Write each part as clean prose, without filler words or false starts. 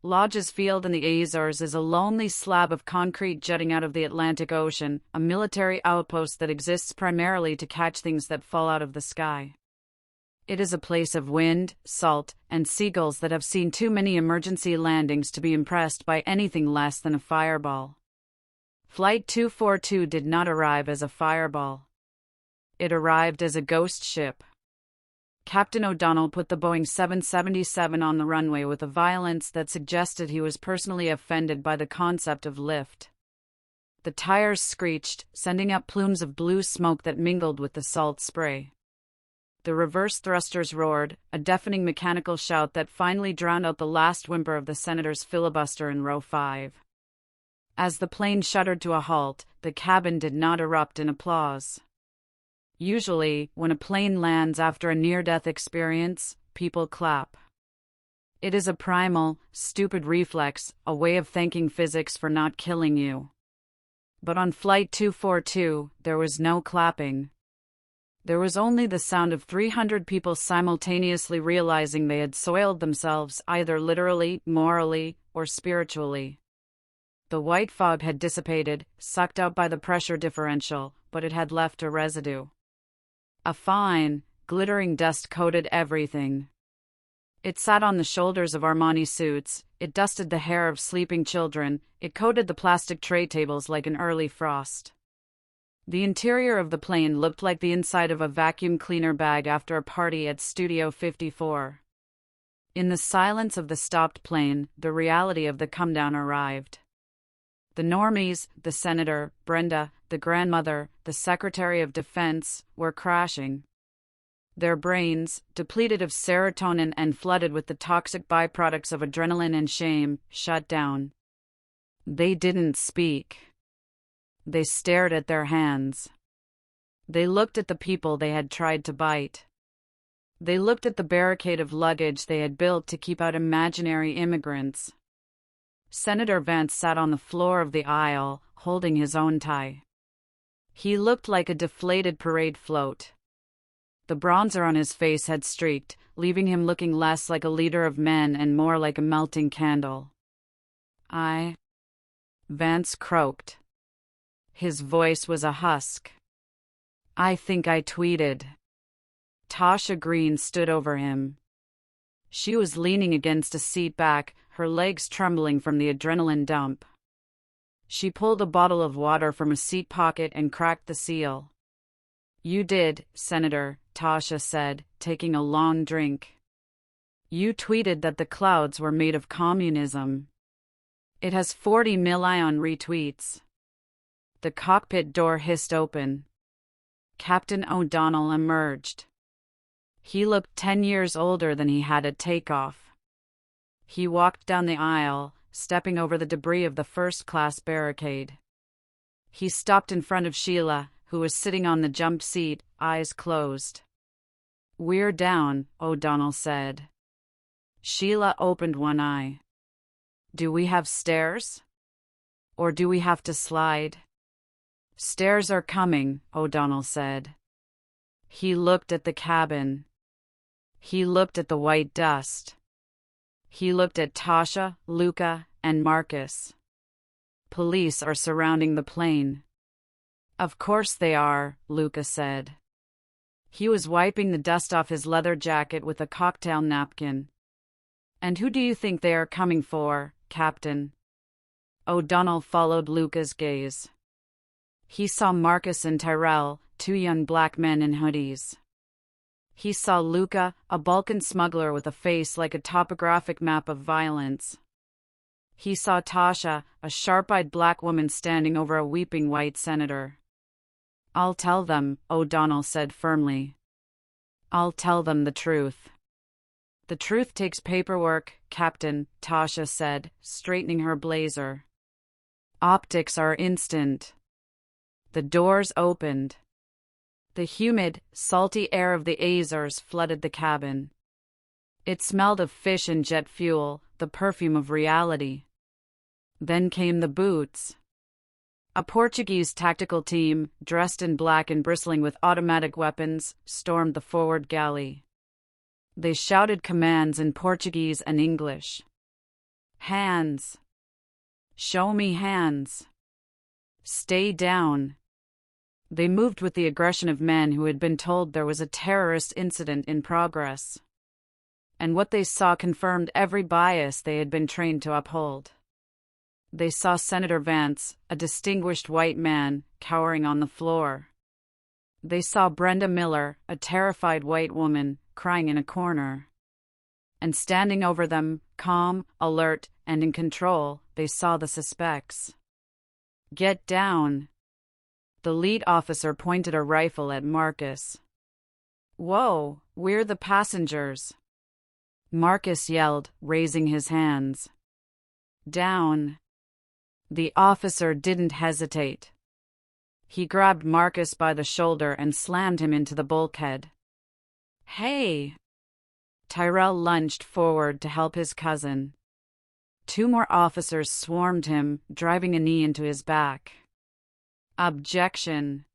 Lodge's Field in the Azores is a lonely slab of concrete jutting out of the Atlantic Ocean, a military outpost that exists primarily to catch things that fall out of the sky. It is a place of wind, salt, and seagulls that have seen too many emergency landings to be impressed by anything less than a fireball. Flight 242 did not arrive as a fireball. It arrived as a ghost ship. Captain O'Donnell put the Boeing 777 on the runway with a violence that suggested he was personally offended by the concept of lift. The tires screeched, sending up plumes of blue smoke that mingled with the salt spray. The reverse thrusters roared, a deafening mechanical shout that finally drowned out the last whimper of the senator's filibuster in row 5. As the plane shuddered to a halt, the cabin did not erupt in applause. Usually, when a plane lands after a near-death experience, people clap. It is a primal, stupid reflex, a way of thanking physics for not killing you. But on Flight 242, there was no clapping. There was only the sound of 300 people simultaneously realizing they had soiled themselves either literally, morally, or spiritually. The white fog had dissipated, sucked out by the pressure differential, but it had left a residue. A fine, glittering dust coated everything. It sat on the shoulders of Armani suits, it dusted the hair of sleeping children, it coated the plastic tray tables like an early frost. The interior of the plane looked like the inside of a vacuum cleaner bag after a party at Studio 54. In the silence of the stopped plane, the reality of the come-down arrived. The normies, the senator, Brenda, the grandmother, the Secretary of Defense, were crashing. Their brains, depleted of serotonin and flooded with the toxic byproducts of adrenaline and shame, shut down. They didn't speak. They stared at their hands. They looked at the people they had tried to bite. They looked at the barricade of luggage they had built to keep out imaginary immigrants. Senator Vance sat on the floor of the aisle, holding his own tie. He looked like a deflated parade float. The bronzer on his face had streaked, leaving him looking less like a leader of men and more like a melting candle. Vance croaked. His voice was a husk. I think I tweeted. Tasha Green stood over him. She was leaning against a seat back, her legs trembling from the adrenaline dump. She pulled a bottle of water from a seat pocket and cracked the seal. You did, Senator, Tasha said, taking a long drink. You tweeted that the clouds were made of communism. It has 40 million retweets. The cockpit door hissed open. Captain O'Donnell emerged. He looked 10 years older than he had at takeoff. He walked down the aisle, stepping over the debris of the first-class barricade. He stopped in front of Sheila, who was sitting on the jump seat, eyes closed. We're down, O'Donnell said. Sheila opened one eye. Do we have stairs? Or do we have to slide? Stairs are coming, O'Donnell said. He looked at the cabin. He looked at the white dust. He looked at Tasha, Luca, and Marcus. Police are surrounding the plane. Of course they are, Luca said. He was wiping the dust off his leather jacket with a cocktail napkin. And who do you think they are coming for, Captain? O'Donnell followed Luca's gaze. He saw Marcus and Tyrell, two young black men in hoodies. He saw Luca, a Balkan smuggler with a face like a topographic map of violence. He saw Tasha, a sharp-eyed black woman standing over a weeping white senator. I'll tell them, O'Donnell said firmly. I'll tell them the truth. The truth takes paperwork, Captain, Tasha said, straightening her blazer. Optics are instant. The doors opened. The humid, salty air of the Azores flooded the cabin. It smelled of fish and jet fuel, the perfume of reality. Then came the boots. A Portuguese tactical team, dressed in black and bristling with automatic weapons, stormed the forward galley. They shouted commands in Portuguese and English. Hands. Show me hands. Stay down. They moved with the aggression of men who had been told there was a terrorist incident in progress. And what they saw confirmed every bias they had been trained to uphold. They saw Senator Vance, a distinguished white man, cowering on the floor. They saw Brenda Miller, a terrified white woman, crying in a corner. And standing over them, calm, alert, and in control, they saw the suspects. Get down. The lead officer pointed a rifle at Marcus. Whoa, we're the passengers. Marcus yelled, raising his hands. Down. The officer didn't hesitate. He grabbed Marcus by the shoulder and slammed him into the bulkhead. Hey! Tyrell lunged forward to help his cousin. 2 more officers swarmed him, driving a knee into his back. Objection.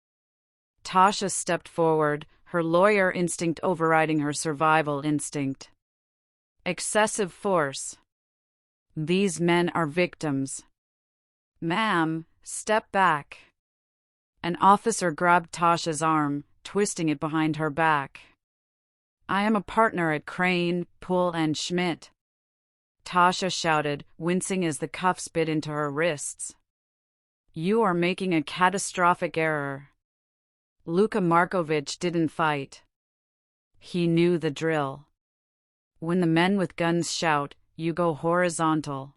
Tasha stepped forward, her lawyer instinct overriding her survival instinct. Excessive force. These men are victims. Ma'am, step back. An officer grabbed Tasha's arm, twisting it behind her back. I am a partner at Crane, Poole & Schmidt. Tasha shouted, wincing as the cuffs bit into her wrists. You are making a catastrophic error. Luka Markovich didn't fight. He knew the drill. When the men with guns shout, you go horizontal.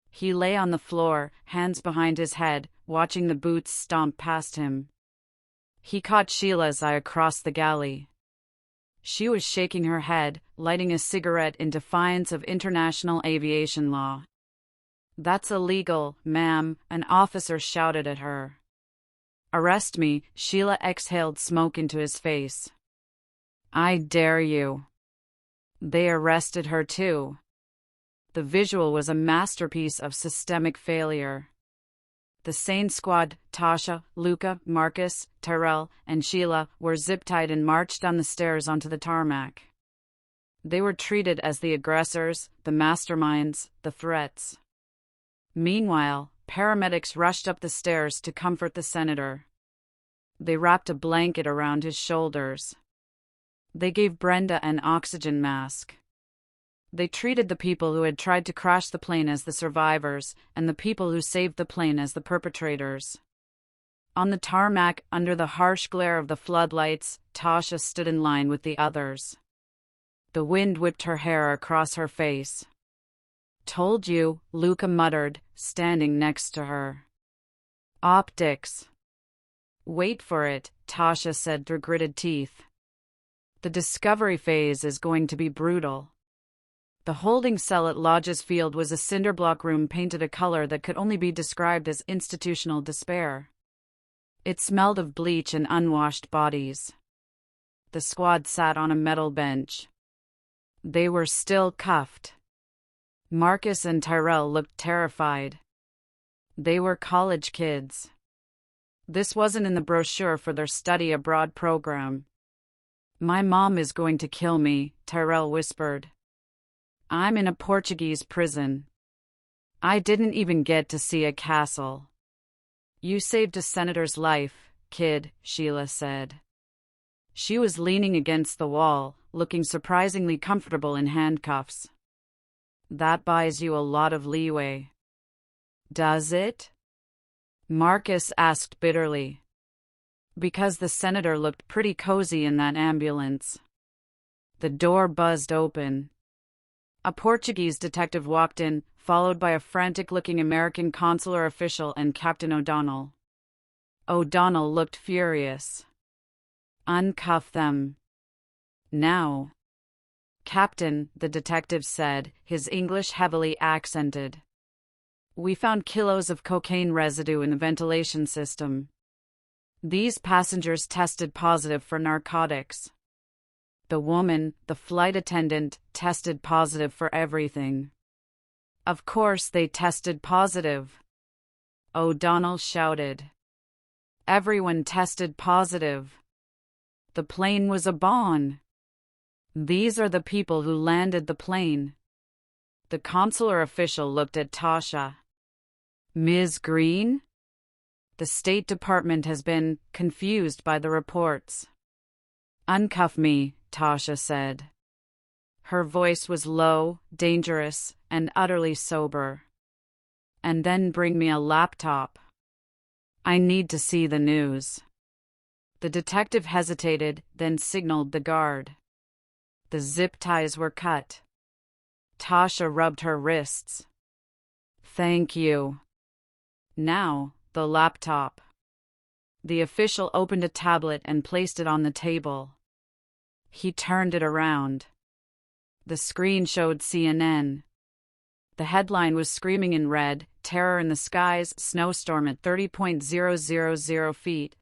He lay on the floor, hands behind his head, watching the boots stomp past him. He caught Sheila's eye across the galley. She was shaking her head, lighting a cigarette in defiance of international aviation law. That's illegal, ma'am, an officer shouted at her. Arrest me, Sheila exhaled smoke into his face. I dare you. They arrested her too. The visual was a masterpiece of systemic failure. The sane squad, Tasha, Luka, Marcus, Tyrell, and Sheila, were zip-tied and marched down the stairs onto the tarmac. They were treated as the aggressors, the masterminds, the threats. Meanwhile, paramedics rushed up the stairs to comfort the senator. They wrapped a blanket around his shoulders. They gave Brenda an oxygen mask. They treated the people who had tried to crash the plane as the survivors, and the people who saved the plane as the perpetrators. On the tarmac, under the harsh glare of the floodlights, Tasha stood in line with the others. The wind whipped her hair across her face. Told you, Luka muttered, standing next to her. Optics. Wait for it, Tasha said through gritted teeth. The discovery phase is going to be brutal. The holding cell at Lodge's Field was a cinderblock room painted a color that could only be described as institutional despair. It smelled of bleach and unwashed bodies. The squad sat on a metal bench. They were still cuffed. Marcus and Tyrell looked terrified. They were college kids. This wasn't in the brochure for their study abroad program. My mom is going to kill me, Tyrell whispered. I'm in a Portuguese prison. I didn't even get to see a castle. You saved a senator's life, kid, Sheila said. She was leaning against the wall, looking surprisingly comfortable in handcuffs. That buys you a lot of leeway. Does it? Marcus asked bitterly. Because the senator looked pretty cozy in that ambulance. The door buzzed open. A Portuguese detective walked in, followed by a frantic-looking American consular official and Captain O'Donnell. O'Donnell looked furious. Uncuff them. Now. Captain, the detective said, his English heavily accented. We found kilos of cocaine residue in the ventilation system. These passengers tested positive for narcotics. The woman, the flight attendant, tested positive for everything. Of course they tested positive. O'Donnell shouted. Everyone tested positive. The plane was a bomb. These are the people who landed the plane. The consular official looked at Tasha. Ms. Green? The State Department has been confused by the reports. Uncuff me, Tasha said. Her voice was low, dangerous, and utterly sober. And then bring me a laptop. I need to see the news. The detective hesitated, then signaled the guard. The zip ties were cut. Tasha rubbed her wrists. Thank you. Now, the laptop. The official opened a tablet and placed it on the table. He turned it around. The screen showed CNN. The headline was screaming in red, "Terror in the skies, snowstorm at 30.000 feet."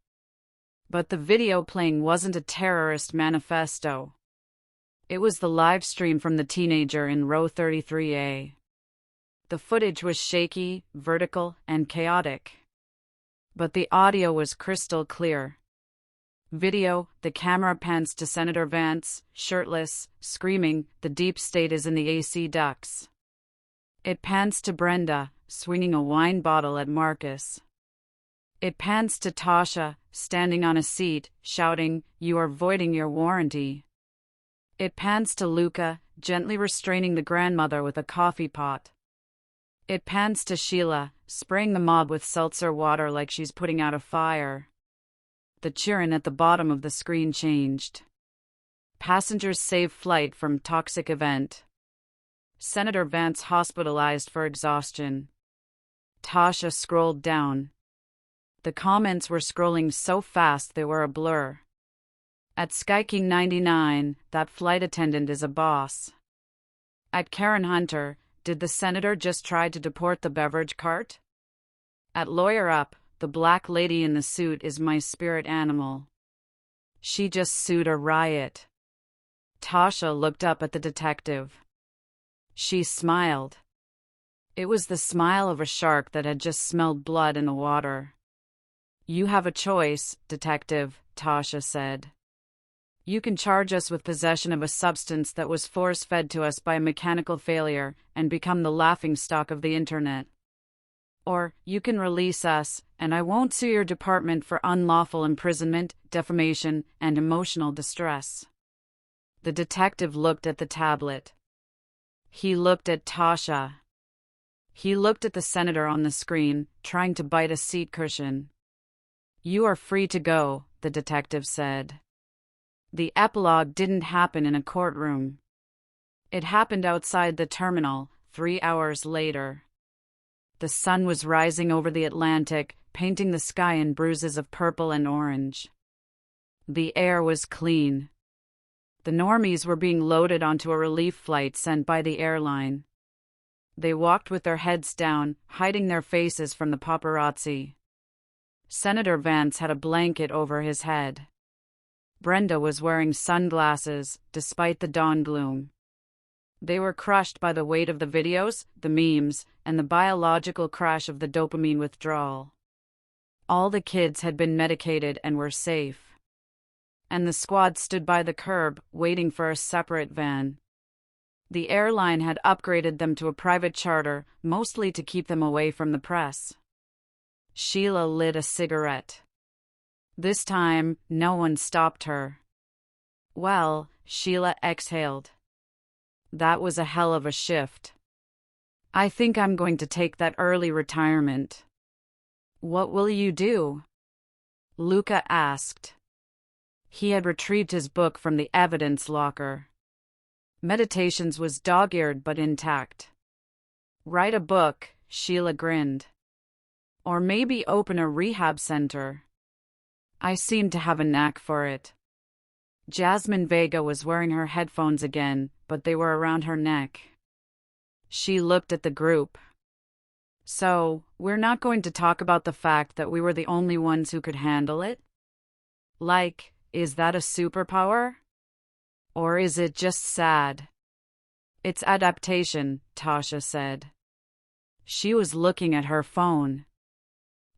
But the video playing wasn't a terrorist manifesto. It was the live stream from the teenager in row 33A. The footage was shaky, vertical, and chaotic. But the audio was crystal clear. Video, the camera pans to Senator Vance, shirtless, screaming, "The deep state is in the AC ducts." It pans to Brenda, swinging a wine bottle at Marcus. It pans to Tasha, standing on a seat, shouting, "You are voiding your warranty." It pans to Luca, gently restraining the grandmother with a coffee pot. It pans to Sheila, spraying the mob with seltzer water like she's putting out a fire. The cheering at the bottom of the screen changed. Passengers save flight from toxic event. Senator Vance hospitalized for exhaustion. Tasha scrolled down. The comments were scrolling so fast they were a blur. At Skyking 99, that flight attendant is a boss. At Karen Hunter, did the senator just try to deport the beverage cart? At Lawyer Up, the black lady in the suit is my spirit animal. She just sued a riot. Tasha looked up at the detective. She smiled. It was the smile of a shark that had just smelled blood in the water. You have a choice, detective, Tasha said. You can charge us with possession of a substance that was force-fed to us by a mechanical failure and become the laughingstock of the internet. Or, you can release us, and I won't sue your department for unlawful imprisonment, defamation, and emotional distress. The detective looked at the tablet. He looked at Tasha. He looked at the senator on the screen, trying to bite a seat cushion. You are free to go, the detective said. The epilogue didn't happen in a courtroom. It happened outside the terminal, 3 hours later. The sun was rising over the Atlantic, painting the sky in bruises of purple and orange. The air was clean. The normies were being loaded onto a relief flight sent by the airline. They walked with their heads down, hiding their faces from the paparazzi. Senator Vance had a blanket over his head. Brenda was wearing sunglasses, despite the dawn gloom. They were crushed by the weight of the videos, the memes, and the biological crash of the dopamine withdrawal. All the kids had been medicated and were safe. And the squad stood by the curb, waiting for a separate van. The airline had upgraded them to a private charter, mostly to keep them away from the press. Sheila lit a cigarette. This time, no one stopped her. Well, Sheila exhaled. That was a hell of a shift. I think I'm going to take that early retirement. What will you do? Luca asked. He had retrieved his book from the evidence locker. Meditations was dog-eared but intact. Write a book, Sheila grinned. Or maybe open a rehab center. I seem to have a knack for it. Jasmine Vega was wearing her headphones again, but they were around her neck. She looked at the group. So, we're not going to talk about the fact that we were the only ones who could handle it? Like, is that a superpower? Or is it just sad? It's adaptation, Tasha said. She was looking at her phone.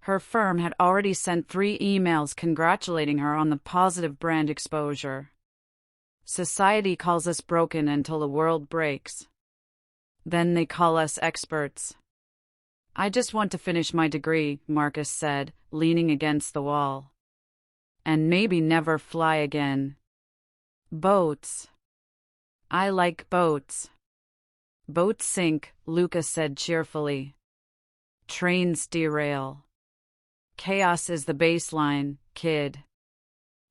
Her firm had already sent 3 emails congratulating her on the positive brand exposure. Society calls us broken until the world breaks. Then they call us experts. I just want to finish my degree, Marcus said, leaning against the wall. And maybe never fly again. Boats. I like boats. Boats sink, Lucas said cheerfully. Trains derail. Chaos is the baseline, kid.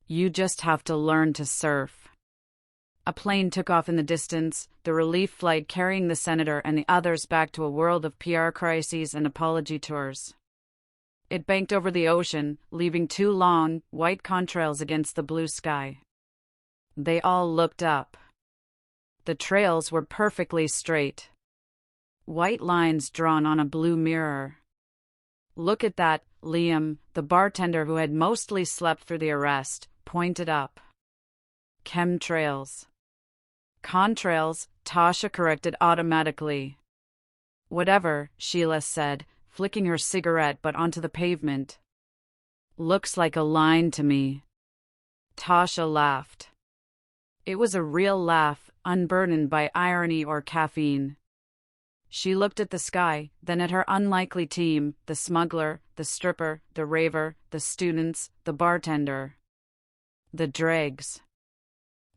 You just have to learn to surf. A plane took off in the distance, the relief flight carrying the senator and the others back to a world of PR crises and apology tours. It banked over the ocean, leaving two long, white contrails against the blue sky. They all looked up. The trails were perfectly straight. White lines drawn on a blue mirror. Look at that, Liam, the bartender who had mostly slept through the arrest, pointed up. Chemtrails. Contrails, Tasha corrected automatically. Whatever, Sheila said, flicking her cigarette butt onto the pavement. Looks like a line to me. Tasha laughed. It was a real laugh, unburdened by irony or caffeine. She looked at the sky, then at her unlikely team, the smuggler, the stripper, the raver, the students, the bartender. The dregs.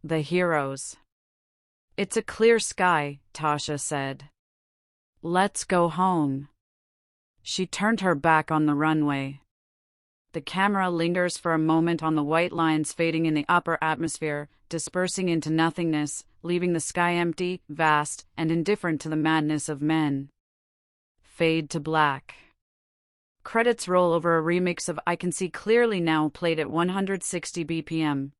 The heroes. It's a clear sky, Tasha said. Let's go home. She turned her back on the runway. The camera lingers for a moment on the white lines fading in the upper atmosphere, dispersing into nothingness, leaving the sky empty, vast, and indifferent to the madness of men. Fade to black. Credits roll over a remix of I Can See Clearly Now played at 160 BPM.